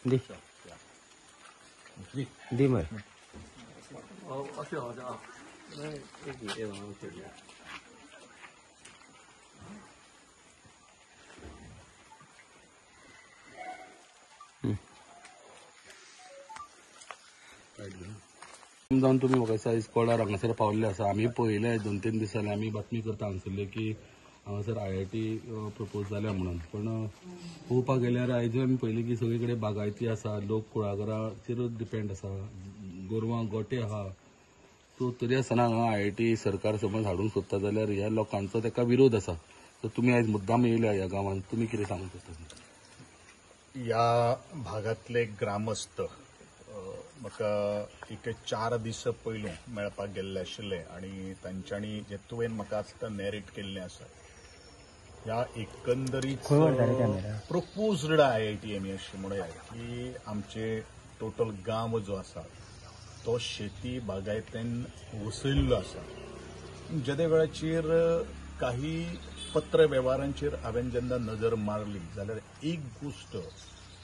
दी दी मर जावन तुमी म्हाका दिसता इस्कॉलार हांगासर पावल्ले आसा. आमी पळयले 2-3 दीस जाले आमी बातमी करता हांगासरले की हांगासर IIT प्रपोज जाल्या म्हणून. पण पळोवपाक गेल्यार आयज आमी पळयलें की सगळे कडेन बागायती आसा, लोक कुळागराचेरूच डिपेंड आसा, गोरवां गोटे आहा. सो तरी आसतना हांगा IIT सरकार समज हाडूंक सोदता जाल्यार ह्या लोकांचो ताका विरोध आसा. सो तुमी आयज मुद्दाम येयल्या ह्या गांवांत, तुमी कितें सांगूंक सोदता? ह्या भागातले ग्रामस्थ म्हाका एक 4 दीस पयलू मेळपाक गेल्ले आशिल्ले आनी तांच्यांनी जे तुवें म्हाका आतां नॅरेट केल्लें आसा ह्या एकंदरीत प्रपोज्ड IIT आमी अशें म्हणूया की आमचे टोटल गांव जो आसा तो शेती बागायतेन वसयल्लो आसा. जे वेळाचेर काही पत्र व्यवहारांचेर हांवें जेन्ना नजर मारली जाल्यार एक गोष्ट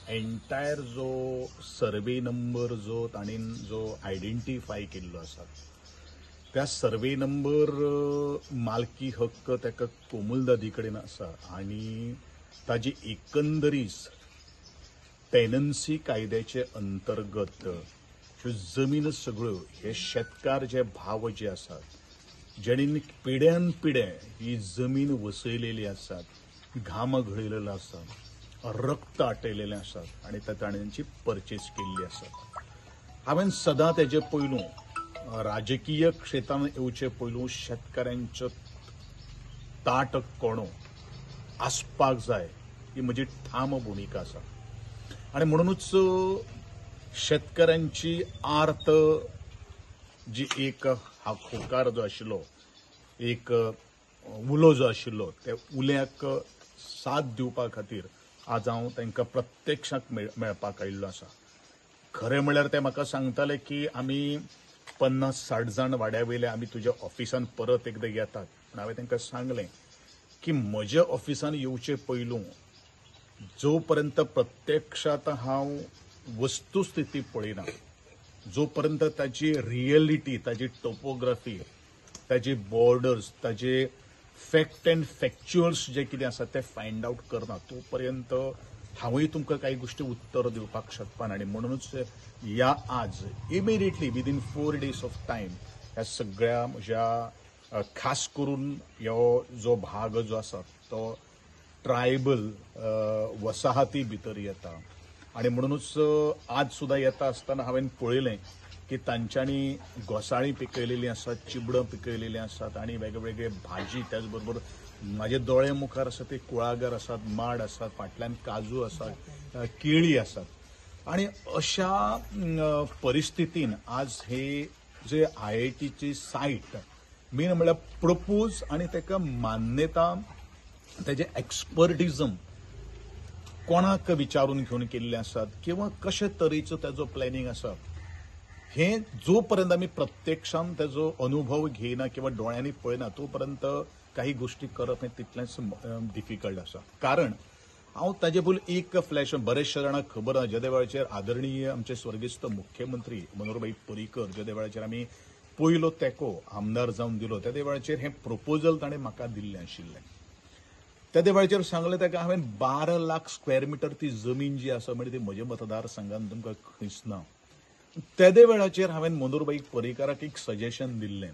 एंटायर जो सर्वे नंबर जो ताणीन जो आयडेंटिफाय केल्लो आसा त्या सर्वे नंबर मालकी हक्क ताका कोमुलदादी कडेन आसा आनी ताजी एकंदरीत टेनन्सी कायद्याचे अंतर्गत ह्यो जमीन सगळ्यो हे शेतकार जे भाव जे आसात जेणीन पिढ्यान पिढे ही जमीन वसयलेली आसात, घाम घळयलेलो आसा, रक्त आटयलेलें आसात आनी तांच्यांची परचेस केल्ली आसा. हांवें सदां तेजे पयलू राजकीय क्षेत्रांत येवचे पयलू शेतकाऱ्यांचो ताट कोणो आसपाक जाय ही म्हजी ठाम भुमिका आसा. आनी म्हणूनच शेतकाऱ्यांची आर्त जी एक होकार जो आशिल्लो, एक उलो जो आशिल्लो, त्या उल्याक साथ दिवपा खातीर आज हांव तांकां प्रत्यक्षांत मेळपाक आयिल्लो आसा. खरें म्हळ्यार ते म्हाका सांगताले की आमी 50-60 जाण वाड्यावयले आमी तुज्या ऑफिसान परत एकदां येतात. पूण हांवें तांकां सांगलें की म्हज्या ऑफिसान येवचे पयलू जो पर्यंत प्रत्यक्षांत हांव वस्तुस्थिती पळयना, जो पर्यंत ताची रियलिटी, ताची टोपोग्राफी, ताची बॉर्डर्स, ताचे फॅक्ट अँड फॅक्च्युअल्स जे कितें आसा ते फायंड आउट करना तो पर्यंत हांवूय तुमकां काही गोश्टी उत्तर दिवपाक शकपाना. आनी म्हणूनच ह्या आज immediately within 4 days of time ह्या सगळ्या म्हज्या खास करून ह्यो जो भाग जो आसा तो ट्रायबल वसाहती भितर येता. आनी म्हणूनच आज सुद्दां येता आसतना हांवें पळयलें की तांच्यांनी घोसाळीं पिकयलेलीं आसात, चिबडां पिकयलेलीं आसात आनी वेगवेगळे भाजी, त्याच बरोबर म्हाजे दोळे मुखार आसा ते कुळागर आसात, माड आसात, फाटल्यान काजू आसात, केळी आसात. आनी अशा परिस्थितीन आज हे जे IITची सायट मेन म्हळ्यार प्रपोज आनी ताका मान्यता, तेजे एक्सपर्टिजम कोणाक विचारून घेवन केल्ले आसात किंवा कशे तरेचो ताजो प्लॅनिंग आसा हे जो पर्यंत आमी प्रत्यक्षान ताजो अनुभव घेयना किंवा दोळ्यांनी पळयना तो पर्यंत काही गोष्टी करप हे तितलेंच डिफिकल्ट आसा. कारण हांव ताजे पयलीं एक फ्लॅश बरेचशे जाणांक खबर आसा ज्या वेळाचेर आदरणीय आमचे स्वर्गिस्त मुख्यमंत्री मनोहरभाई पर्रीकर ज्या वेळाचेर आमी पयलो तेंको आमदार जावन दिलो त्या वेळाचेर हें प्रपोजल ताणें म्हाका दिल्लें आशिल्लें. त्या वेळाचेर सांगलें ताका हांवें 12 लाख स्क्वेअर मिटर ती जमीन जी आसा म्हणजे ती म्हज्या मतदारसंघात तुमकां खंयच ना. त्या वेळाचेर हांवें मनोहरभाई पर्रीकाराक एक सजेशन दिल्लें,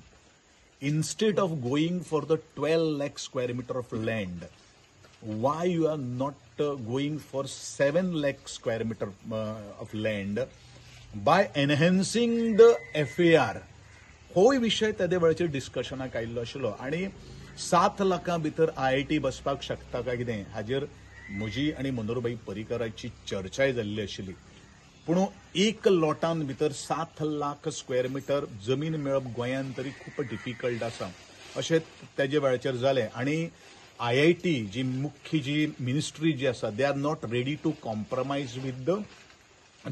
instead of going for the 12 lakh square meter of land, why you are not going for 7 lakh square meter of land by enhancing the FAR. होय विशय त्या वेळाचेर डिस्कशनाक आयिल्लो आशिल्लो आनी 7 लाखां भितर IIT बसपाक शकता काय कितें हाजेर म्हजी आनी मनोहरभाई पर्रीकाराची चर्चाय जाल्ली आशिल्ली. पूण एक लॉटान भितर 7 लाख स्क्वेअर मिटर जमीन मेळप गोंयांत तरी खूब डिफिकल्ट आसा अशें तेजे वेळाचेर जालें. आनी IIT जी मुख्य जी मिनिस्ट्री जी आसा they are not ready to compromise with the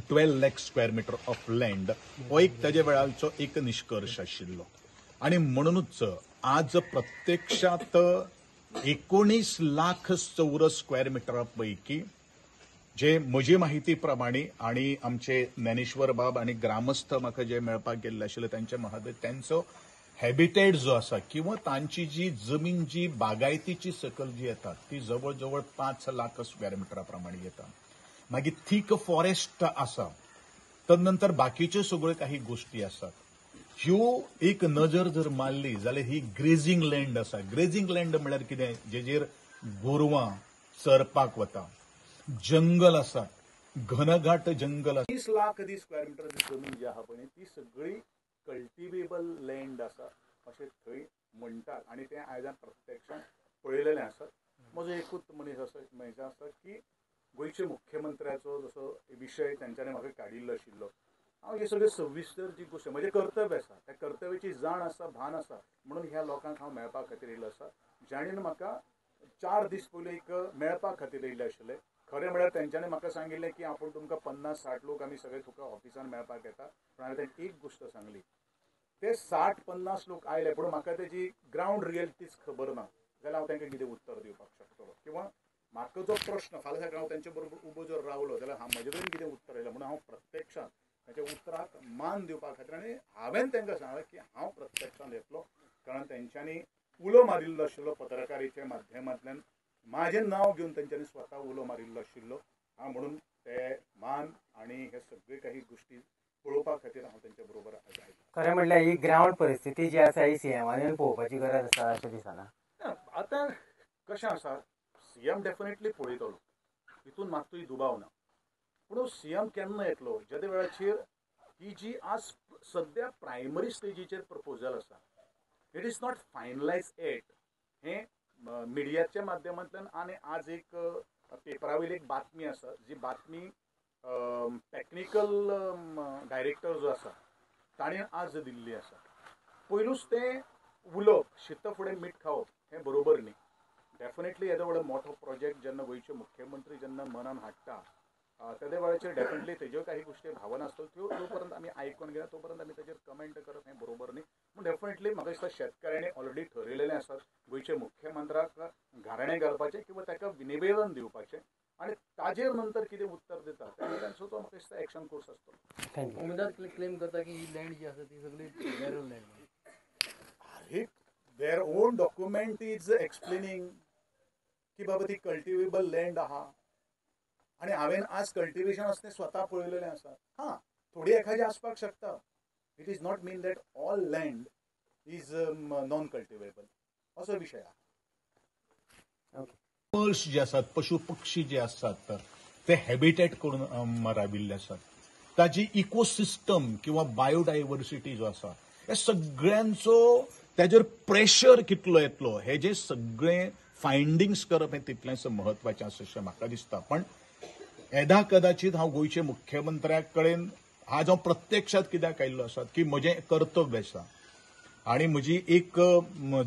12 lakh square meter of land हो एक तेजे वेळाचो एक निष्कर्श आशिल्लो. आनी म्हणूनच आज प्रत्यक्षात 19 लाख चौरस स्क्वेअर मिटरा पैकी जे म्हजी माहिती प्रमाणे आणि आमचे ज्ञानेश्वर बाब आणि ग्रामस्थ म्हाका जे मेळपाक गेल्ले आशिल्ले त्यांच्या महोदय त्यांचो हॅबिटेट जो आसा किंवा तांची जी जमीन जी बागायतीची सकल जी येता ती जवळ जवळ 5 लाख स्क्वेअर मिटरा प्रमाणे येता. मागीर थीक फॉरेस्ट आसा, तदनंतर बाकीच्यो सगळ्यो काही गोष्टी आसात. ह्यो एक नजर जर मारली जाल्यार ही ग्रेजिंग लँड आसा. ग्रेजिंग लँड म्हळ्यार कितें, जेजेर गोरवां चरपाक वता, जंगल आसा, घनघाट जंगल आसा. 30 लाख स्क्वेअर मिटर जमीन जी आहा पळय ती सगळी कल्टिवेबल लँड आसा अशें थंय म्हणटात आनी तें आयज प्रत्यक्षान पळयलेलें आसा. म्हजो एकूच मनीस आसा की गोंयचे मुख्यमंत्र्याचो जसो विशय तांच्यांनी म्हाका काडिल्लो आशिल्लो, हांव हे सगळे सविस्तर जी गोश्ट म्हजें कर्तव्य आसा त्या कर्तव्याची जाण आसा, भान आसा म्हणून ह्या लोकांक हांव मेळपा खातीर येयल्लो आसा. जाणीन म्हाका 4 दीस पयलीं एक मेळपा खातीर येयल्ले आशिल्ले. खरें म्हळ्यार तेंच्यांनी म्हाका सांगिल्लें की आपूण तुमकां 50-60 लोक आमी सगळे तुका ऑफिसान मेळपाक येता. पूण हांवें तांकां एक गोश्ट सांगली, ते 60-50 लोक आयले पूण म्हाका तेजी ग्रावंड रियलिटीज खबर ना जाल्यार हांव तांकां कितें उत्तर दिवपाक शकतलो, किंवा म्हाका जो प्रश्न फाल्यां सकाळीं हांव तांचे बरोबर उबो जर रावलो जाल्यार म्हजे कडेन कितें उत्तर येयलें म्हणून हांव प्रत्यक्षान ताच्या उतराक मान दिवपा खातीर आनी हांवें तांकां सांगलें की हांव प्रत्यक्षान येतलो, कारण तेंच्यांनी उलो मारिल्लो आशिल्लो पत्रकारितेच्या माध्यमांतल्यान म्हाजें नांव घेवन तेंच्यांनी स्वता उलो मारिल्लो आशिल्लो. म्हणून ते मान आणि हे सगळे काही गोष्टी पळोवपा खातीर हांव तेंच्या बरोबर आयलो. खरें म्हणल्यार ही ग्रावंड परिस्थिती जी आसा ही सीएमान पळोवपाची गरज आसा अशें दिसना. आतां कशें आसा, सीएम डेफिनेटली पळयतलो, हितून मात्तूय दुबाव ना. पूण सीएम केन्ना येतलो ज्या वेळाचेर ही जी आज सद्या प्रायमरी स्टेजीचेर प्रपोजल आसा, it is not finalise yet. हे मिडियाच्या माध्यमांतल्यान आनी आज एक पेपरावयली एक बातमी आसा, जी बातमी टेक्निकल डायरेक्टर जो आसा ताणें आज दिल्ली आसा. पयलूच तें उलोवप शीत फुडें मीठ खावप हें बरोबर न्ही. डेफिनेटली येदो व्हडलो मोठो प्रोजेक्ट जेन्ना गोंयचे मुख्यमंत्री जेन्ना मनान हाडटा त्या वेळाचेर डेफिनेटली तेज्यो काही गोश्टी भावना आसतल्यो त्यो जो पर्यंत आमी आयकून घेना तो पर्यंत आमी तेजेर कमेंट करप हें बरोबर न्ही. पूण डेफिनेटली म्हाका दिसता शेतकऱ्यांनी ऑलरेडी ठरयलेलें आसा गोंयचे मुख्यमंत्र्याक घाराणें घालपाचें किंवा ताका निवेदन दिवपाचें, आनी ताजेर नंतर कितें उत्तर दिता तांचो तो म्हाका दिसता एक्शन कोर्स आसतलो. उमेदवार क्लेम करता की ही लँड जी आसा ती सगळी narrow land. Their own document is explaining की बाबा ती कल्टिवेबल लँड आहा आणि हांवें आज कल्टिवेशन आसा तें स्वता पळयलेलें आसा. हां, थोडी एखादी आसपाक शकता. It is not mean that all land is non cultivable असो विशय आहा. एनिमल्स जे आसात, पशु पक्षी जे आसात ते हॅबिटेट करून राविल्ले आसात. ताची इकोसिस्टम किंवा बायोडायव्हर्सिटी जो आसा हे सगळ्यांचो ताजेर प्रेशर कितलो येतलो हे जे सगळे फायंडिंग्स करप हें तितलेंच म्हत्वाचें आसा अशें म्हाका दिसता. पण येदा कदाचित हांव गोंयचे मुख्यमंत्र्या कडेन आज हांव प्रत्यक्षात कित्याक आयिल्लो आसा की म्हजें कर्तव्य आसा आणि म्हजी एक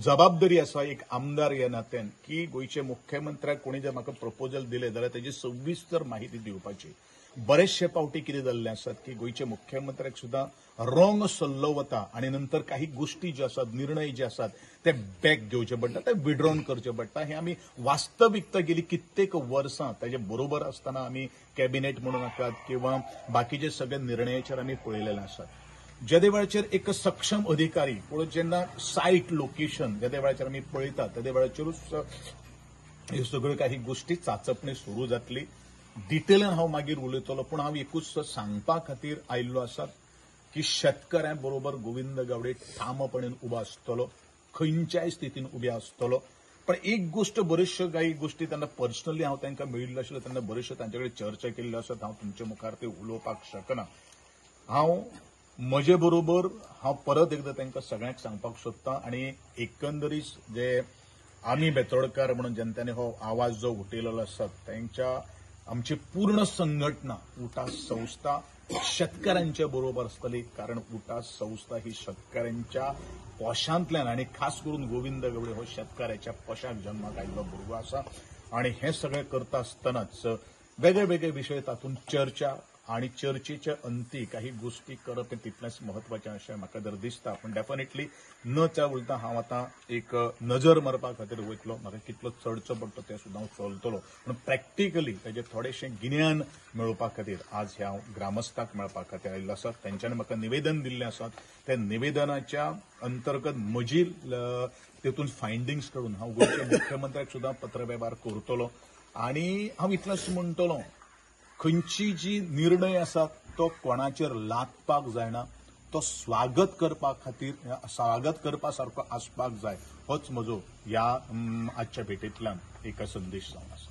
जबाबदारी आसा एक आमदार ह्या नात्यान की गोंयचे मुख्यमंत्र्याक कोणी जर म्हाका प्रपोजल दिलें जाल्यार तेजी सविस्तर माहिती दिवपाची. बरेचशे फावटी कितें जाल्लें आसात की गोंयचे मुख्यमंत्र्याक सुद्दां रॉंग सल्लो वता आणि नंतर काही गोष्टी ज्यो आसात, निर्णय जे आसात ते बॅक घेवचे पडटा, ते विड्रॉन करचे पडटा. हे आमी वास्तविकता गेली कित्येक वर्सां ताजे बरोबर आसतना आमी कॅबिनेट म्हणून नाकात किंवा बाकीचे सगळे निर्णयाचेर आमी पळयलेले आसात. ज्या वेळाचेर एक सक्षम अधिकारी पूण जेन्ना सायट लोकेशन ज्या वेळाचेर आमी पळयतात त्या वेळाचेरूच ह्यो सगळ्यो काही गोष्टी चांचपणी सुरू जातली. डिटेलान हांव मागीर उलयतलो, पूण हांव एकूच सांगपा खातीर आयिल्लो आसा की शेतकऱ्यां बरोबर गोविंद गावडे ठामपणान उबो आसतलो, खंयच्याय स्थितीन उबे आसतलो. पण एक गोष्ट बऱ्योचश्यो काही गोष्टी तेन्ना पर्सनली हांव तांकां मेळिल्लो आशिल्लो, तेन्ना बऱ्योचश्यो तांचे कडेन चर्चा केल्ल्यो आसात. हांव तुमचे मुखार ते उलोवपाक शकना. हांव म्हजे बरोबर हांव परत एकदां तांकां सगळ्यांक सांगपाक सोदतां आनी एकंदरीत जे आमी बेतोडकार म्हणून जनतेने हो आवाज जो उठयलेलो आसा तांच्या आमची पूर्ण संघटना उटास संस्था शेतकऱ्यांच्या बरोबर आसतली, कारण उटास संस्था ही शेतकऱ्यांच्या पोशांतल्यान आणि खास करून गोविंद गावडे हो शेतकऱ्याच्या पोशाक जन्माक आयिल्लो भुरगो आसा. आणि हे सगळें करता आसतनाच वेगळे वेगळे विशय तातूंत चर्चा आणि चर्चेच्या अंती काही गोष्टी करप हे तितलेंच महत्वाचें अशें म्हाका जर दिसता. पण डेफिनेटली न त्या उलटा हांव आतां एक नजर मारपा खातीर वयतलो. म्हाका कितलो चडचो पडटा तें सुद्दां हांव चलतलो. पूण प्रॅक्टिकली ताजें थोडेशें गिन्यान मेळोवपा खातीर आज ह्या ग्रामस्थांक मेळपा खातीर आयिल्लो आसा. तेंच्यांनी म्हाका निवेदन दिल्लें आसा. त्या निवेदनाच्या अंतर्गत म्हजी तेतून फायंडिंग्स काडून हांव गोंयच्या मुख्यमंत्र्याक सुद्दां पत्रव्यवहार करतलो. आनी हांव इतलेंच म्हणटलों, खंयची जी निर्णय आसा तो कोणाचेर लादपाक जायना. तो स्वागत करपा खातीर स्वागत करपा सारको आसपाक जाय. होच म्हजो ह्या आजच्या भेटेंतल्यान एक संदेश जावन आसा.